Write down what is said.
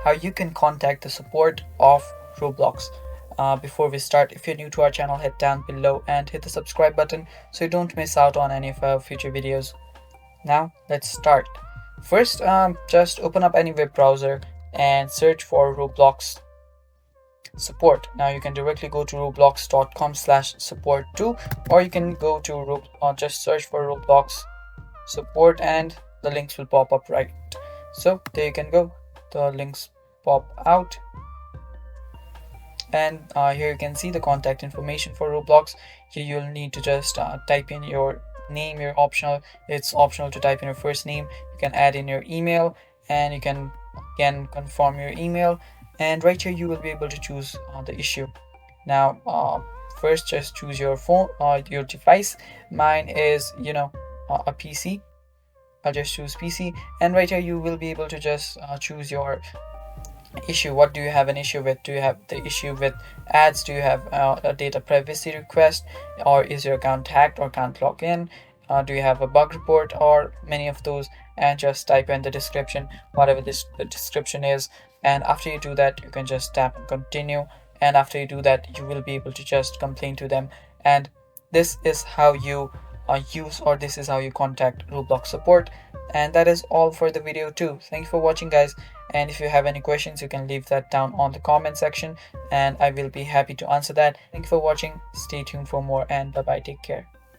how you can contact the support of Roblox. Before we start, if you're new to our channel, head down below and hit the subscribe button so you don't miss out on any of our future videos. Now let's start. First, just open up any web browser and search for Roblox support. Now you can directly go to roblox.com/support too, or you can go to just search for Roblox support and the links will pop up, right? So there you can go, the links pop out, and here you can see the contact information for Roblox. Here you'll need to just type in your name. It's optional to type in your first name. You can add in your email, and you can again confirm your email, and right here you will be able to choose the issue. Now first just choose your phone or your device. Mine is a PC. I'll just choose PC, and right here you will be able to just choose your issue. What do you have an issue with? Do you have the issue with ads? Do you have a data privacy request, or is your account hacked or can't log in? Do you have a bug report, or many of those? And just type in the description, whatever the description is, and after you do that you can just tap continue, and after you do that you will be able to just complain to them. And this is how you this is how you contact Roblox support. And that is all for the video too. Thank you for watching, guys, and if you have any questions you can leave that down on the comment section and I will be happy to answer that. Thank you for watching, stay tuned for more, and bye bye, take care.